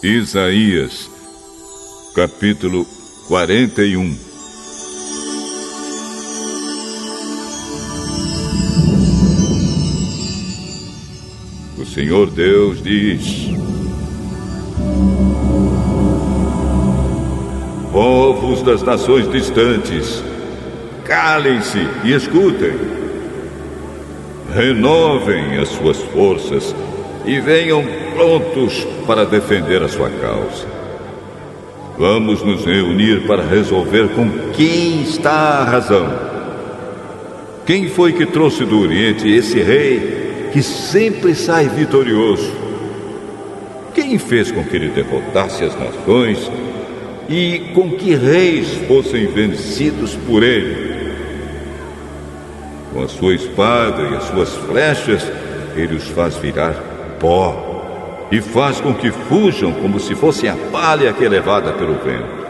Isaías, capítulo 41. O Senhor Deus diz: povos das nações distantes, calem-se e escutem. Renovem as suas forças e venham prontos para defender a sua causa. Vamos nos reunir para resolver com quem está a razão. Quem foi que trouxe do Oriente esse rei que sempre sai vitorioso? Quem fez com que ele derrotasse as nações e com que reis fossem vencidos por ele? Com a sua espada e as suas flechas, ele os faz virar pó e faz com que fujam como se fossem a palha que é levada pelo vento.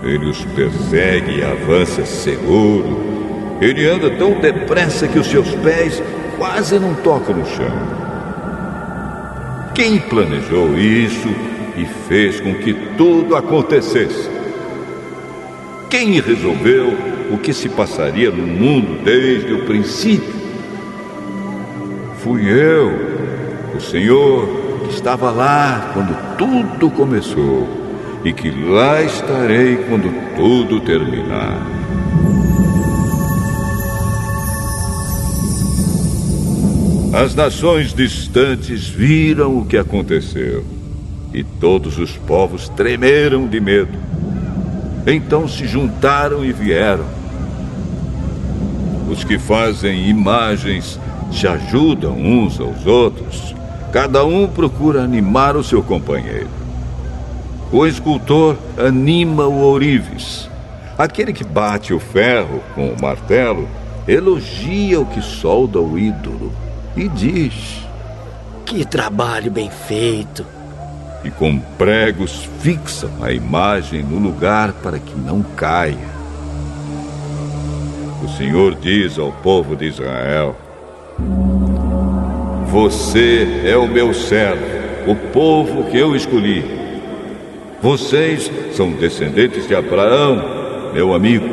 Ele os persegue e avança seguro. Ele anda tão depressa que os seus pés quase não tocam no chão. Quem planejou isso e fez com que tudo acontecesse? Quem resolveu o que se passaria no mundo desde o princípio? Fui eu, o Senhor, que estava lá quando tudo começou e que lá estarei quando tudo terminar. As nações distantes viram o que aconteceu e todos os povos tremeram de medo. Então se juntaram e vieram. Os que fazem imagens se ajudam uns aos outros. Cada um procura animar o seu companheiro. O escultor anima o ourives. Aquele que bate o ferro com o martelo elogia o que solda o ídolo e diz: que trabalho bem feito! E com pregos fixam a imagem no lugar para que não caia. O Senhor diz ao povo de Israel: você é o meu servo, o povo que eu escolhi. Vocês são descendentes de Abraão, meu amigo.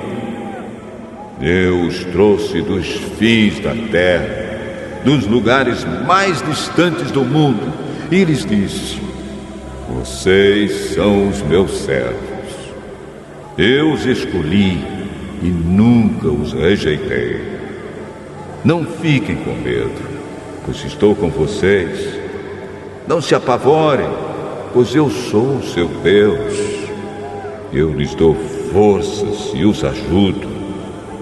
Eu os trouxe dos fins da terra, dos lugares mais distantes do mundo, e lhes disse: vocês são os meus servos. Eu os escolhi e nunca os rejeitei. Não fiquem com medo, pois estou com vocês. Não se apavorem, pois eu sou o seu Deus. Eu lhes dou forças e os ajudo.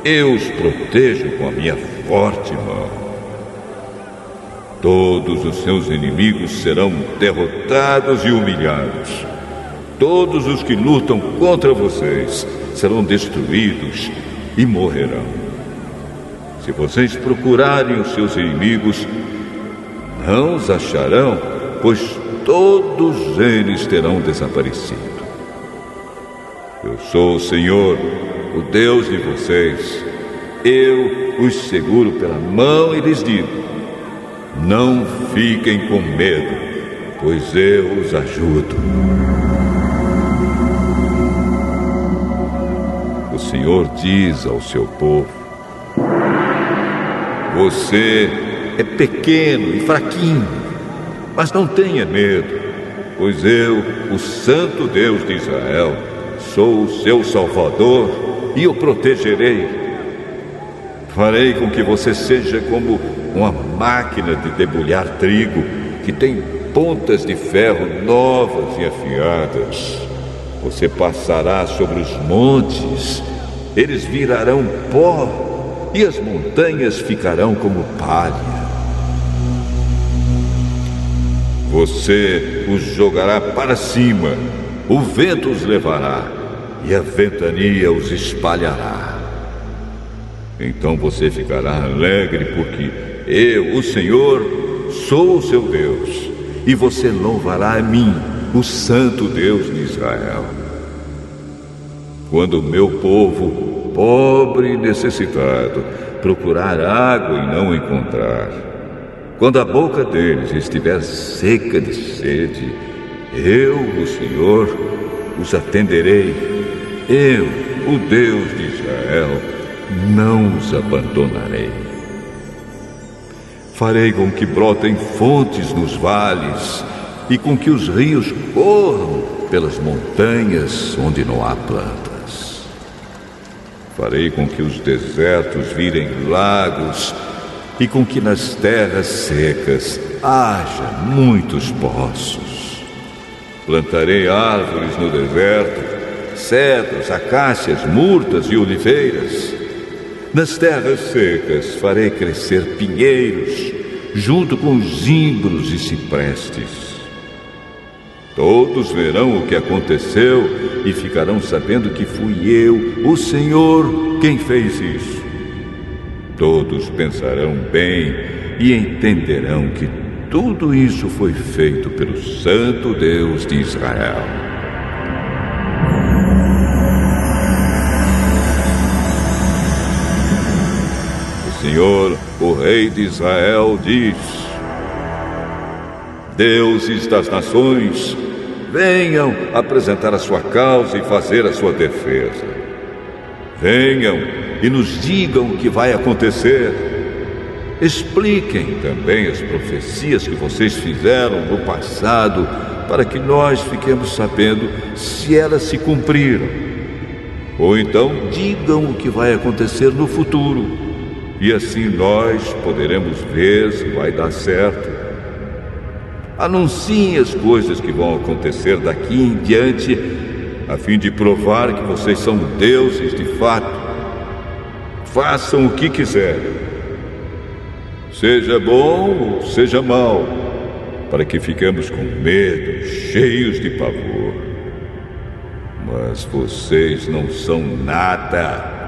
Eu os protejo com a minha forte mão. Todos os seus inimigos serão derrotados e humilhados. Todos os que lutam contra vocês serão destruídos e morrerão. Se vocês procurarem os seus inimigos, não os acharão, pois todos eles terão desaparecido. Eu sou o Senhor, o Deus de vocês. Eu os seguro pela mão e lhes digo: não fiquem com medo, pois eu os ajudo. O Senhor diz ao seu povo: você é pequeno e fraquinho, mas não tenha medo, pois eu, o Santo Deus de Israel, sou o seu Salvador e o protegerei. Farei com que você seja como uma máquina de debulhar trigo que tem pontas de ferro novas e afiadas. Você passará sobre os montes, eles virarão pó e as montanhas ficarão como palha. Você os jogará para cima, o vento os levará e a ventania os espalhará. Então você ficará alegre porque eu, o Senhor, sou o seu Deus, e você louvará a mim, o Santo Deus de Israel. Quando o meu povo, pobre e necessitado, procurar água e não encontrar, quando a boca deles estiver seca de sede, Eu, o Senhor, os atenderei. Eu, o Deus de Israel, não os abandonarei. Farei com que brotem fontes nos vales e com que os rios corram pelas montanhas onde não há plantas. Farei com que os desertos virem lagos e com que nas terras secas haja muitos poços. Plantarei árvores no deserto, cedros, acácias, murtas e oliveiras. Nas terras secas farei crescer pinheiros, junto com os zimbros e ciprestes. Todos verão o que aconteceu e ficarão sabendo que fui eu, o Senhor, quem fez isso. Todos pensarão bem e entenderão que tudo isso foi feito pelo Santo Deus de Israel. O Senhor, o Rei de Israel, diz: deuses das nações, venham apresentar a sua causa e fazer a sua defesa. Venham e nos digam o que vai acontecer. Expliquem também as profecias que vocês fizeram no passado, para que nós fiquemos sabendo se elas se cumpriram. Ou então digam o que vai acontecer no futuro, e assim nós poderemos ver se vai dar certo. Anunciem as coisas que vão acontecer daqui em diante, a fim de provar que vocês são deuses de fato. Façam o que quiserem, seja bom ou seja mal, para que fiquemos com medo, cheios de pavor. Mas vocês não são nada.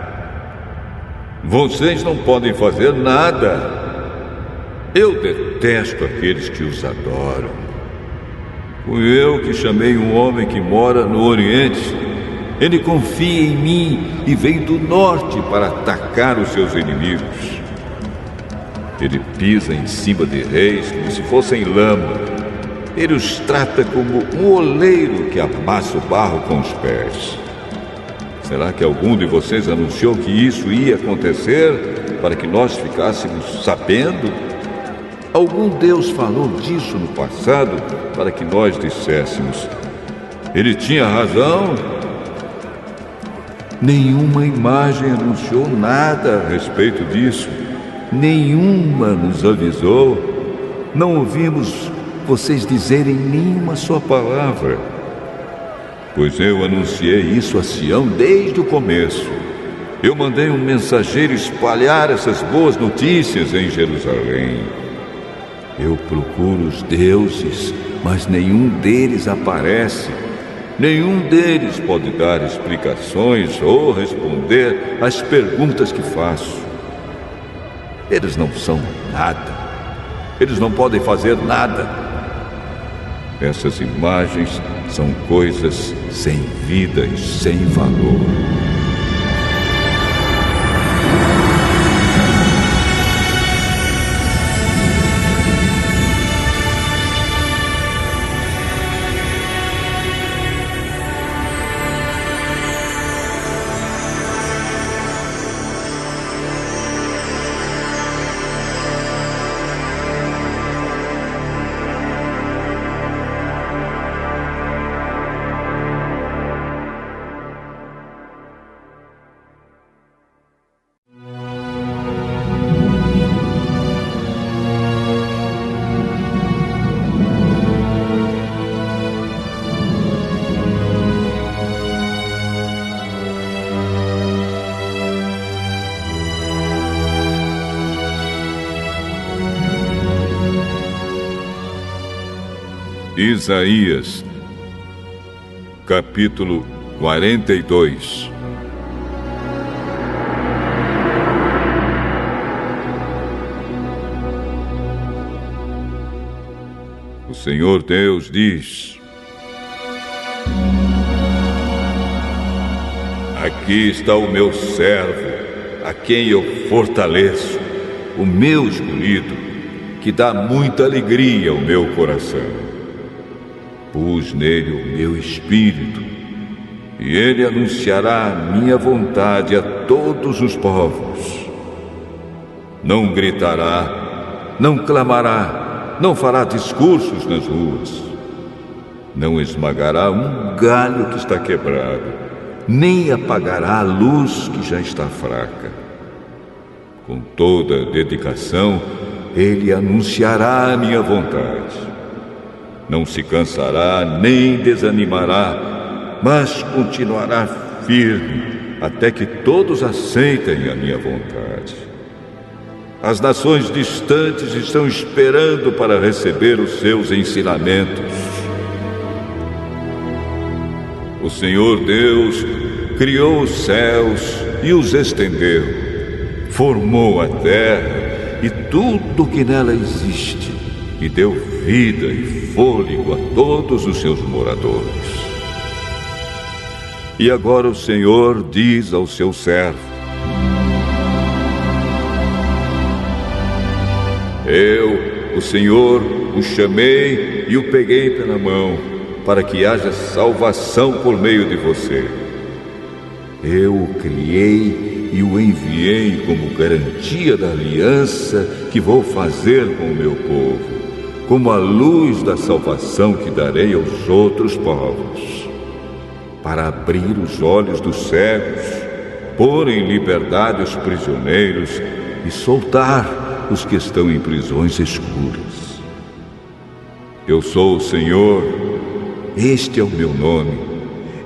Vocês não podem fazer nada. Eu detesto aqueles que os adoram. Fui eu que chamei um homem que mora no Oriente. Ele confia em mim e vem do norte para atacar os seus inimigos. Ele pisa em cima de reis como se fossem lama. Ele os trata como um oleiro que amassa o barro com os pés. Será que algum de vocês anunciou que isso ia acontecer para que nós ficássemos sabendo? Algum Deus falou disso no passado para que nós disséssemos: ele tinha razão? Nenhuma imagem anunciou nada a respeito disso. Nenhuma nos avisou. Não ouvimos vocês dizerem nenhuma só palavra. Pois eu anunciei isso a Sião desde o começo. Eu mandei um mensageiro espalhar essas boas notícias em Jerusalém. Eu procuro os deuses, mas nenhum deles aparece. Nenhum deles pode dar explicações ou responder às perguntas que faço. Eles não são nada. Eles não podem fazer nada. Essas imagens são coisas sem vida e sem valor. Isaías, capítulo 42. O Senhor Deus diz: aqui está o meu servo, a quem eu fortaleço, o meu escolhido, que dá muita alegria ao meu coração. Pus nele o meu espírito, e ele anunciará a minha vontade a todos os povos. Não gritará, não clamará, não fará discursos nas ruas. Não esmagará um galho que está quebrado, nem apagará a luz que já está fraca. Com toda dedicação, ele anunciará a minha vontade. Não se cansará nem desanimará, mas continuará firme até que todos aceitem a minha vontade. As nações distantes estão esperando para receber os seus ensinamentos. O Senhor Deus criou os céus e os estendeu, formou a terra e tudo que nela existe, e deu vida e fôlego a todos os seus moradores. E agora o Senhor diz ao seu servo: Eu, o Senhor, o chamei e o peguei pela mão, para que haja salvação por meio de você. Eu o criei e o enviei como garantia da aliança que vou fazer com o meu povo, como a luz da salvação que darei aos outros povos, para abrir os olhos dos cegos, pôr em liberdade os prisioneiros e soltar os que estão em prisões escuras. Eu sou o Senhor, este é o meu nome,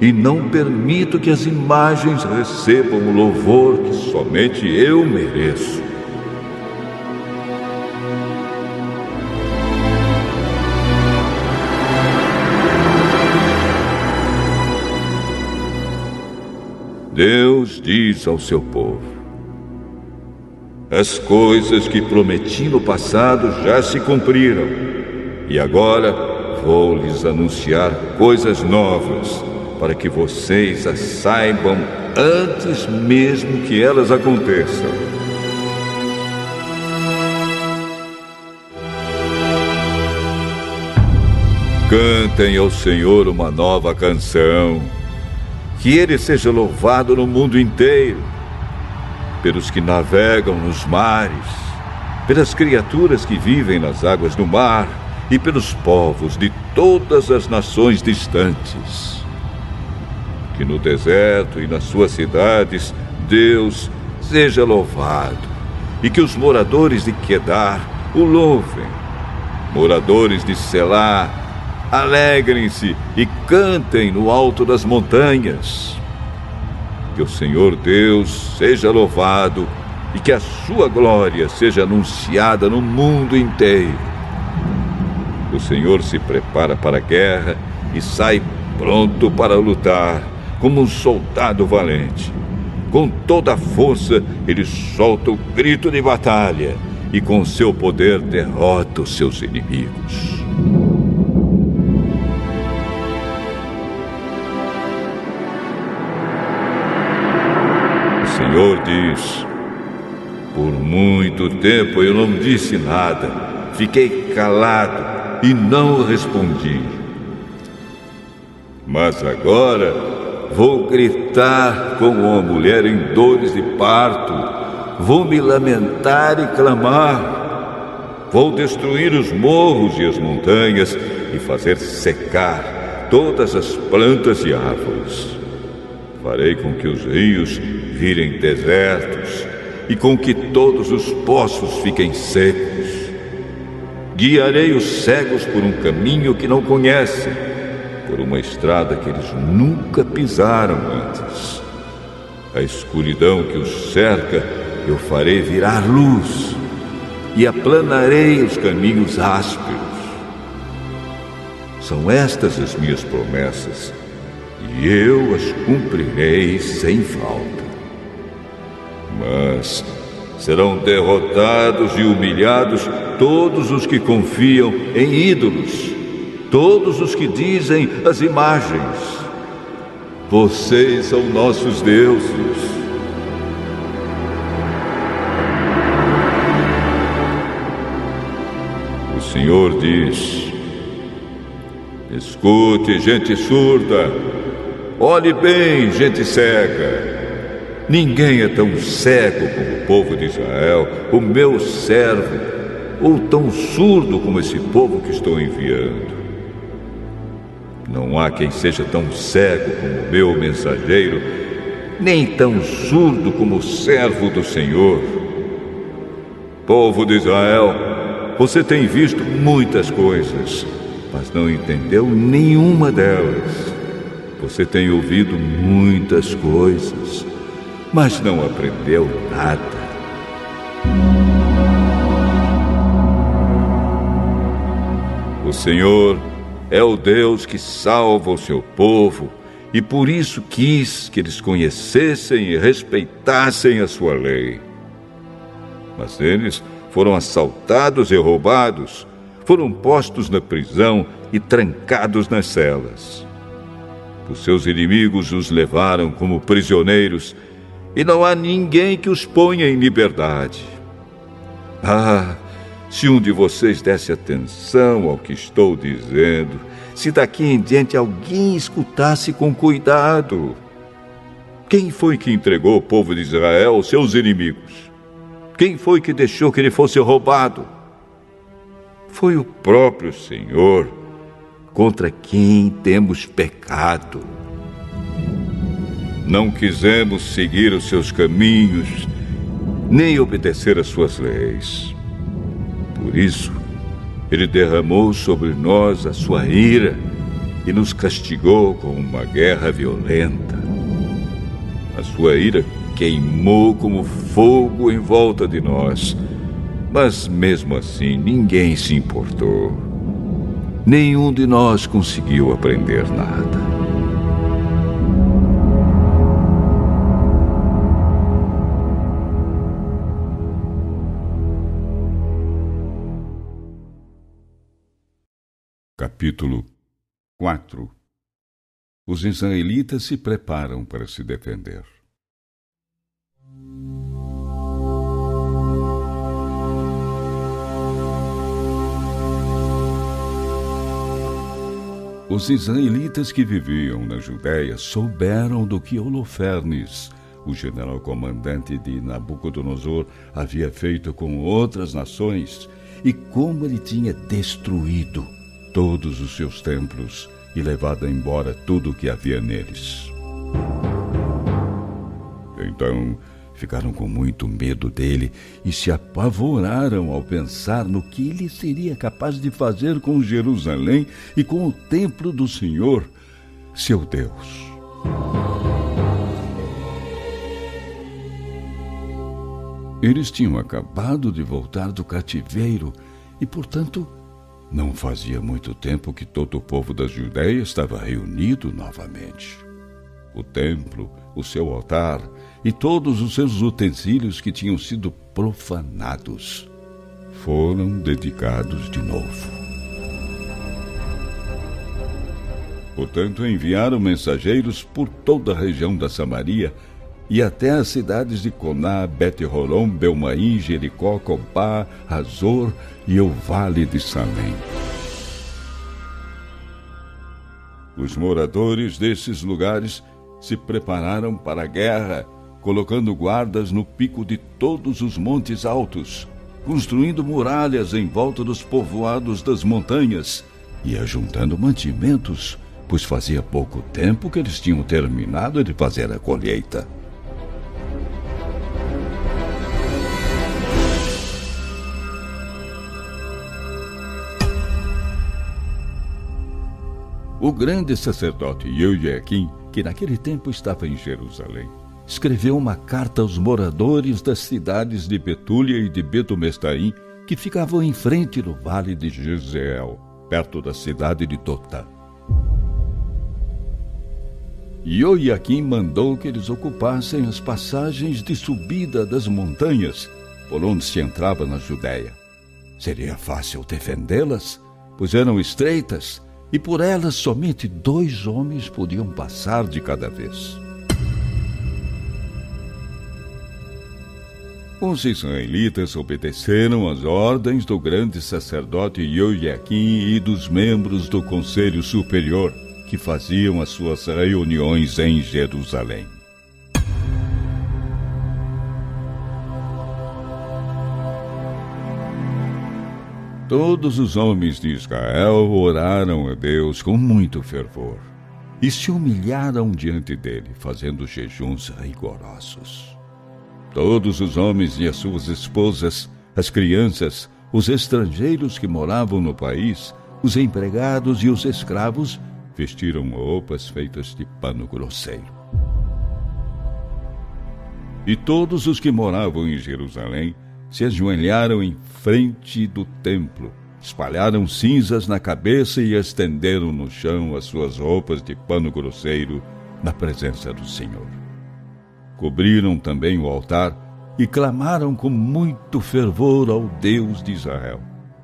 e não permito que as imagens recebam o louvor que somente eu mereço. Deus diz ao seu povo: as coisas que prometi no passado já se cumpriram, e agora vou lhes anunciar coisas novas, para que vocês as saibam antes mesmo que elas aconteçam. Cantem ao Senhor uma nova canção, que Ele seja louvado no mundo inteiro, pelos que navegam nos mares, pelas criaturas que vivem nas águas do mar e pelos povos de todas as nações distantes. Que no deserto e nas suas cidades Deus seja louvado, e que os moradores de Quedar o louvem. Moradores de Selá, alegrem-se e cantem no alto das montanhas. Que o Senhor Deus seja louvado e que a sua glória seja anunciada no mundo inteiro. O Senhor se prepara para a guerra e sai pronto para lutar, como um soldado valente. Com toda a força, ele solta o grito de batalha e com seu poder derrota os seus inimigos. O Senhor diz: por muito tempo eu não disse nada, fiquei calado e não respondi. Mas agora vou gritar como uma mulher em dores de parto, vou me lamentar e clamar, vou destruir os morros e as montanhas e fazer secar todas as plantas e árvores. Farei com que os rios virem desertos e com que todos os poços fiquem secos. Guiarei os cegos por um caminho que não conhecem, por uma estrada que eles nunca pisaram antes. A escuridão que os cerca eu farei virar luz, e aplanarei os caminhos ásperos. São estas as minhas promessas, e eu as cumprirei sem falta. Mas serão derrotados e humilhados todos os que confiam em ídolos, todos os que dizem as imagens: vocês são nossos deuses. O Senhor diz: Escute, gente surda. Olhe bem, gente cega. Ninguém é tão cego como o povo de Israel, o meu servo, ou tão surdo como esse povo que estou enviando. Não há quem seja tão cego como o meu mensageiro, nem tão surdo como o servo do Senhor. Povo de Israel, você tem visto muitas coisas, mas não entendeu nenhuma delas. Você tem ouvido muitas coisas, mas não aprendeu nada. O Senhor é o Deus que salva o seu povo e por isso quis que eles conhecessem e respeitassem a sua lei. Mas eles foram assaltados e roubados, foram postos na prisão e trancados nas celas. Os seus inimigos os levaram como prisioneiros e não há ninguém que os ponha em liberdade. Se um de vocês desse atenção ao que estou dizendo, se daqui em diante alguém escutasse com cuidado. Quem foi que entregou o povo de Israel aos seus inimigos? Quem foi que deixou que ele fosse roubado? Foi o próprio Senhor, contra quem temos pecado. Não quisemos seguir os seus caminhos, nem obedecer às suas leis. Por isso, ele derramou sobre nós a sua ira e nos castigou com uma guerra violenta. A sua ira queimou como fogo em volta de nós, mas mesmo assim ninguém se importou. Nenhum de nós conseguiu aprender nada. Capítulo 4. Os israelitas se preparam para se defender. Os israelitas que viviam na Judéia souberam do que Holofernes, o general comandante de Nabucodonosor, havia feito com outras nações e como ele tinha destruído todos os seus templos e levado embora tudo o que havia neles. Então ficaram com muito medo dele e se apavoraram ao pensar no que ele seria capaz de fazer com Jerusalém e com o templo do Senhor, seu Deus. Eles tinham acabado de voltar do cativeiro e, portanto, não fazia muito tempo que todo o povo da Judéia estava reunido novamente. O templo, o seu altar e todos os seus utensílios que tinham sido profanados foram dedicados de novo. Portanto, enviaram mensageiros por toda a região da Samaria e até as cidades de Coná, Bet-Horon, Belmaim, Jericó, Copá, Hazor e o Vale de Salém. Os moradores desses lugares se prepararam para a guerra, colocando guardas no pico de todos os montes altos, construindo muralhas em volta dos povoados das montanhas e ajuntando mantimentos, pois fazia pouco tempo que eles tinham terminado de fazer a colheita. O grande sacerdote Ioiaquim, que naquele tempo estava em Jerusalém, escreveu uma carta aos moradores das cidades de Betúlia e de Betomestaim, que ficavam em frente no vale de Jezreel, perto da cidade de Dotã. Ioiaquim mandou que eles ocupassem as passagens de subida das montanhas, por onde se entrava na Judéia. Seria fácil defendê-las, pois eram estreitas, e por elas somente 2 homens podiam passar de cada vez. Os israelitas obedeceram às ordens do grande sacerdote Ioiaquim e dos membros do Conselho Superior, que faziam as suas reuniões em Jerusalém. Todos os homens de Israel oraram a Deus com muito fervor e se humilharam diante dele, fazendo jejuns rigorosos. Todos os homens e as suas esposas, as crianças, os estrangeiros que moravam no país, os empregados e os escravos, vestiram roupas feitas de pano grosseiro. E todos os que moravam em Jerusalém se ajoelharam em frente do templo, espalharam cinzas na cabeça e estenderam no chão as suas roupas de pano grosseiro na presença do Senhor. Cobriram também o altar e clamaram com muito fervor ao Deus de Israel,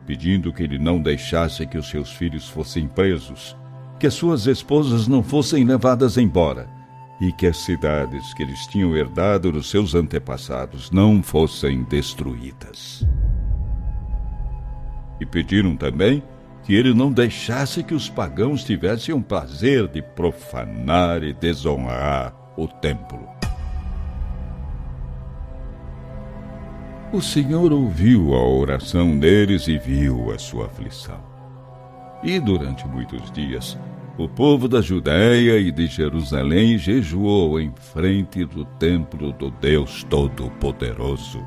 pedindo que ele não deixasse que os seus filhos fossem presos, que as suas esposas não fossem levadas embora e que as cidades que eles tinham herdado dos seus antepassados não fossem destruídas. E pediram também que ele não deixasse que os pagãos tivessem o prazer de profanar e desonrar o templo. O Senhor ouviu a oração deles e viu a sua aflição. E durante muitos dias, o povo da Judéia e de Jerusalém jejuou em frente do templo do Deus Todo-Poderoso.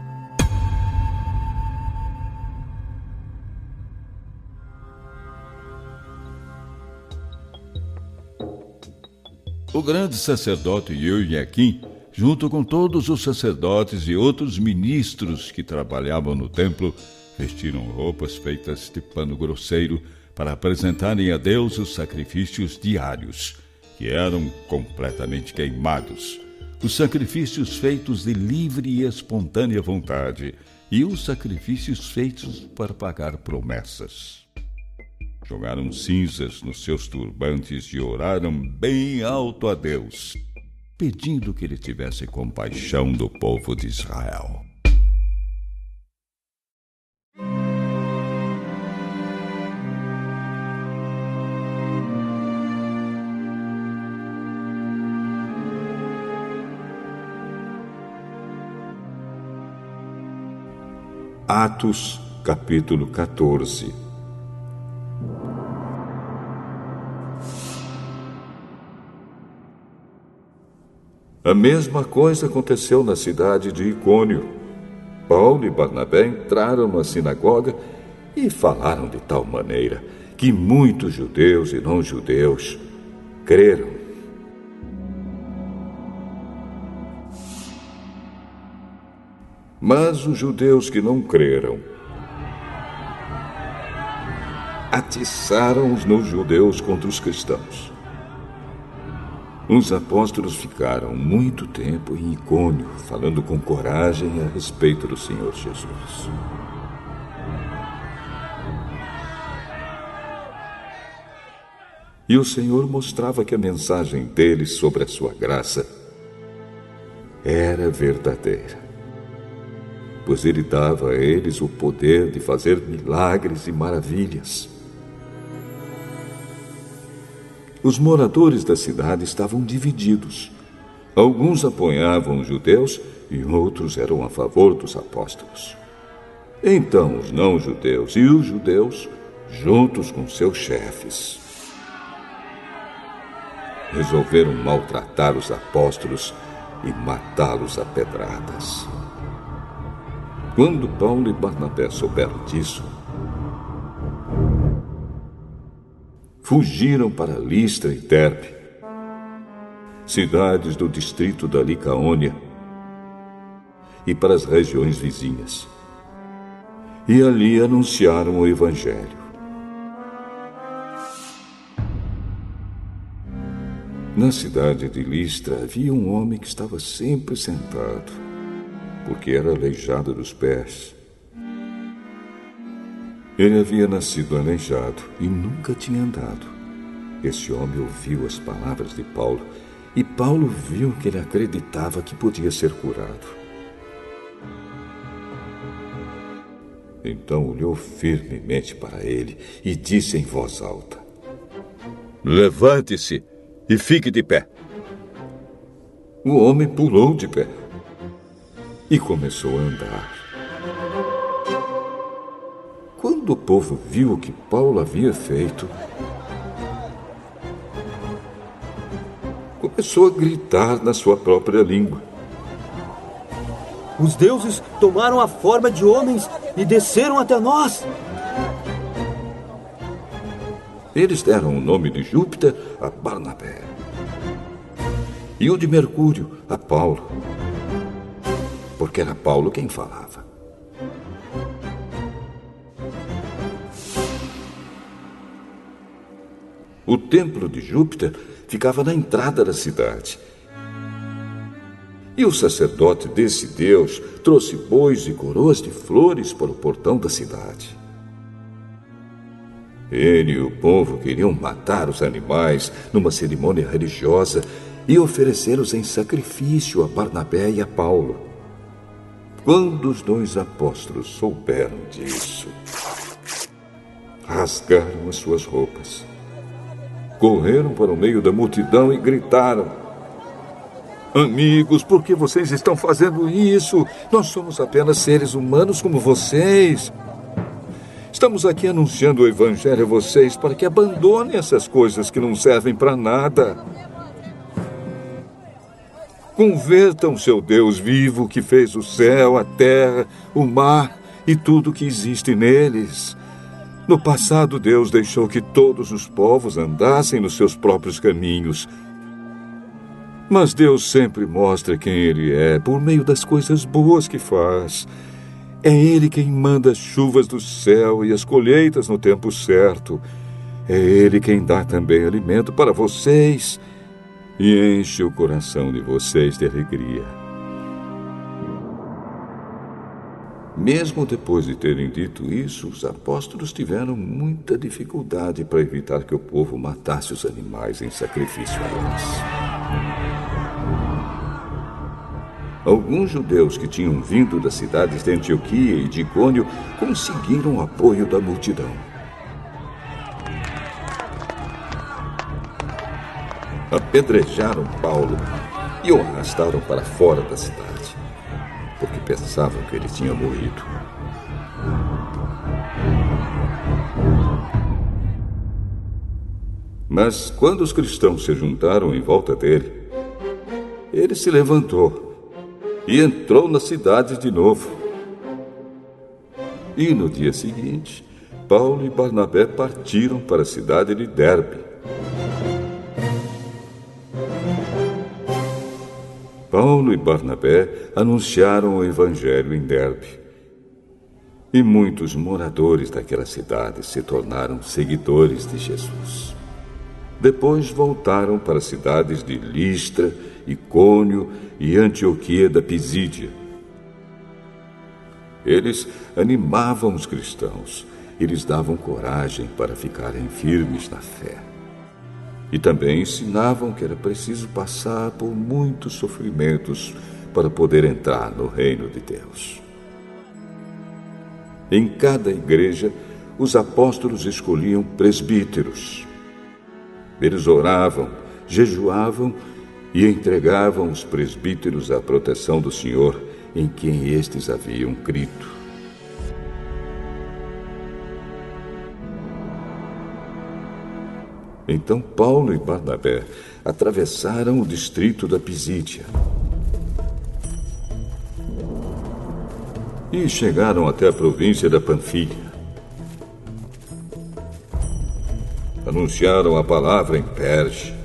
O grande sacerdote Ioiaquim, junto com todos os sacerdotes e outros ministros que trabalhavam no templo, vestiram roupas feitas de pano grosseiro para apresentarem a Deus os sacrifícios diários, que eram completamente queimados, os sacrifícios feitos de livre e espontânea vontade e os sacrifícios feitos para pagar promessas. Jogaram cinzas nos seus turbantes e oraram bem alto a Deus, pedindo que ele tivesse compaixão do povo de Israel. Atos, capítulo 14. A mesma coisa aconteceu na cidade de Icônio. Paulo e Barnabé entraram na sinagoga e falaram de tal maneira que muitos judeus e não-judeus creram. Mas os judeus que não creram atiçaram os não-judeus contra os cristãos. Os apóstolos ficaram muito tempo em Icônio, falando com coragem a respeito do Senhor Jesus. E o Senhor mostrava que a mensagem deles sobre a sua graça era verdadeira, pois ele dava a eles o poder de fazer milagres e maravilhas. Os moradores da cidade estavam divididos. Alguns apoiavam os judeus e outros eram a favor dos apóstolos. Então os não-judeus e os judeus, juntos com seus chefes, resolveram maltratar os apóstolos e matá-los a pedradas. Quando Paulo e Barnabé souberam disso, fugiram para Listra e Derbe, cidades do distrito da Licaônia, e para as regiões vizinhas. E ali anunciaram o Evangelho. Na cidade de Listra havia um homem que estava sempre sentado, porque era aleijado dos pés. Ele havia nascido aleijado e nunca tinha andado. Esse homem ouviu as palavras de Paulo, e Paulo viu que ele acreditava que podia ser curado. Então olhou firmemente para ele e disse em voz alta: Levante-se e fique de pé. O homem pulou de pé e começou a andar. Quando o povo viu o que Paulo havia feito, começou a gritar na sua própria língua: Os deuses tomaram a forma de homens e desceram até nós. Eles deram o nome de Júpiter a Barnabé e o de Mercúrio a Paulo, porque era Paulo quem falava. O templo de Júpiter ficava na entrada da cidade. E o sacerdote desse deus trouxe bois e coroas de flores para o portão da cidade. Ele e o povo queriam matar os animais numa cerimônia religiosa e oferecê-los em sacrifício a Barnabé e a Paulo. Quando os dois apóstolos souberam disso, rasgaram as suas roupas, correram para o meio da multidão e gritaram: Amigos, por que vocês estão fazendo isso? Nós somos apenas seres humanos como vocês. Estamos aqui anunciando o evangelho a vocês para que abandonem essas coisas que não servem para nada. Convertam seu Deus vivo que fez o céu, a terra, o mar e tudo que existe neles. No passado, Deus deixou que todos os povos andassem nos seus próprios caminhos. Mas Deus sempre mostra quem Ele é por meio das coisas boas que faz. É Ele quem manda as chuvas do céu e as colheitas no tempo certo. É Ele quem dá também alimento para vocês e enche o coração de vocês de alegria. Mesmo depois de terem dito isso, os apóstolos tiveram muita dificuldade para evitar que o povo matasse os animais em sacrifício a eles. Alguns judeus que tinham vindo das cidades de Antioquia e de Icônio conseguiram o apoio da multidão. Apedrejaram Paulo e o arrastaram para fora da cidade, porque pensavam que ele tinha morrido. Mas quando os cristãos se juntaram em volta dele, ele se levantou e entrou na cidade de novo. E no dia seguinte, Paulo e Barnabé partiram para a cidade de Derbe. Paulo e Barnabé anunciaram o evangelho em Derbe. E muitos moradores daquela cidade se tornaram seguidores de Jesus. Depois voltaram para as cidades de Listra, Icônio e Antioquia da Pisídia. Eles animavam os cristãos e lhes davam coragem para ficarem firmes na fé. E também ensinavam que era preciso passar por muitos sofrimentos para poder entrar no reino de Deus. Em cada igreja, os apóstolos escolhiam presbíteros. Eles oravam, jejuavam e entregavam os presbíteros à proteção do Senhor em quem estes haviam crido. Então Paulo e Barnabé atravessaram o distrito da Pisídia e chegaram até a província da Panfilha. Anunciaram a palavra em Perge.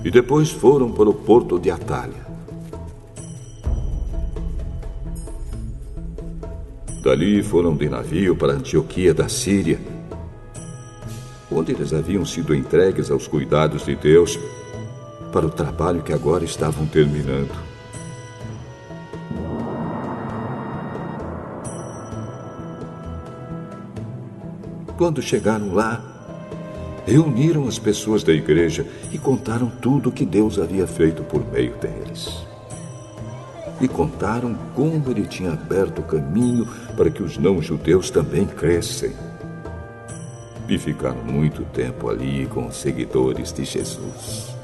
E depois foram para o porto de Atália. Dali foram de navio para Antioquia da Síria, onde eles haviam sido entregues aos cuidados de Deus para o trabalho que agora estavam terminando. Quando chegaram lá, reuniram as pessoas da igreja e contaram tudo o que Deus havia feito por meio deles. e contaram como ele tinha aberto o caminho para que os não-judeus também crescem. E ficaram muito tempo ali com os seguidores de Jesus.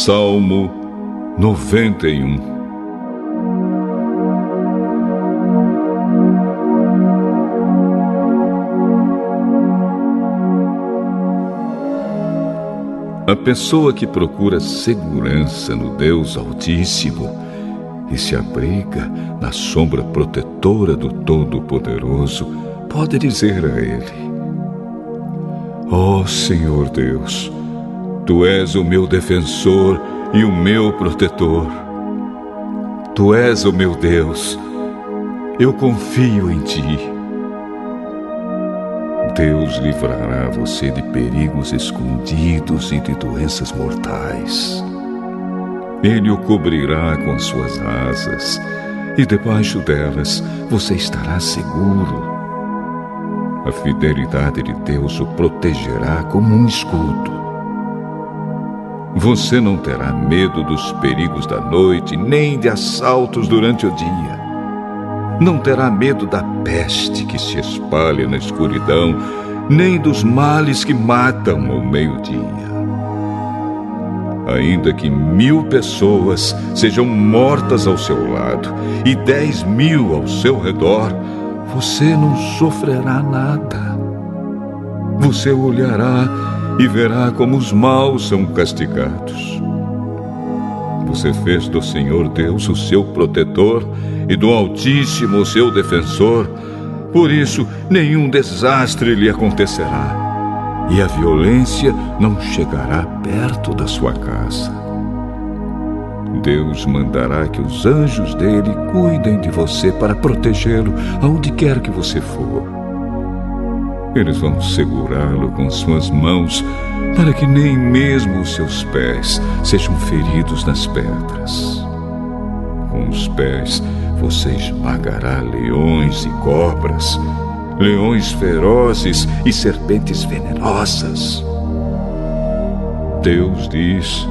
Salmo 91. A pessoa que procura segurança no Deus Altíssimo e se abriga na sombra protetora do Todo-Poderoso pode dizer a Ele: ó Senhor Deus, Tu és o meu defensor e o meu protetor. Tu és o meu Deus. Eu confio em Ti. Deus livrará você de perigos escondidos e de doenças mortais. Ele o cobrirá com suas asas e debaixo delas você estará seguro. A fidelidade de Deus o protegerá como um escudo. Você não terá medo dos perigos da noite, nem de assaltos durante o dia. Não terá medo da peste que se espalha na escuridão, nem dos males que matam ao meio-dia. Ainda que 1000 pessoas sejam mortas ao seu lado e 10.000 ao seu redor, você não sofrerá nada. Você olhará e verá como os maus são castigados. Você fez do Senhor Deus o seu protetor e do Altíssimo o seu defensor. Por isso, nenhum desastre lhe acontecerá, e a violência não chegará perto da sua casa. Deus mandará que os anjos dele cuidem de você para protegê-lo aonde quer que você for. Eles vão segurá-lo com suas mãos para que nem mesmo os seus pés sejam feridos nas pedras. Com os pés você esmagará leões e cobras, leões ferozes e serpentes venenosas. Deus diz: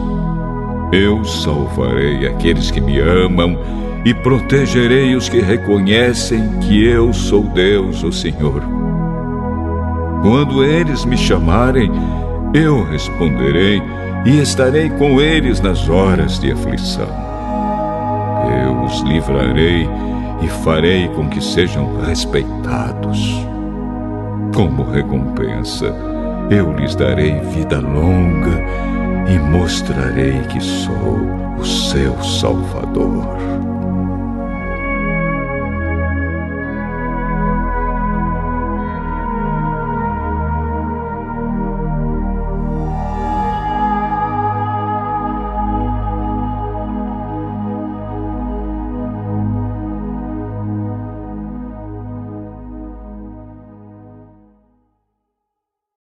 eu salvarei aqueles que me amam e protegerei os que reconhecem que eu sou Deus, o Senhor. Quando eles me chamarem, eu responderei e estarei com eles nas horas de aflição. Eu os livrarei e farei com que sejam respeitados. Como recompensa, eu lhes darei vida longa e mostrarei que sou o seu Salvador.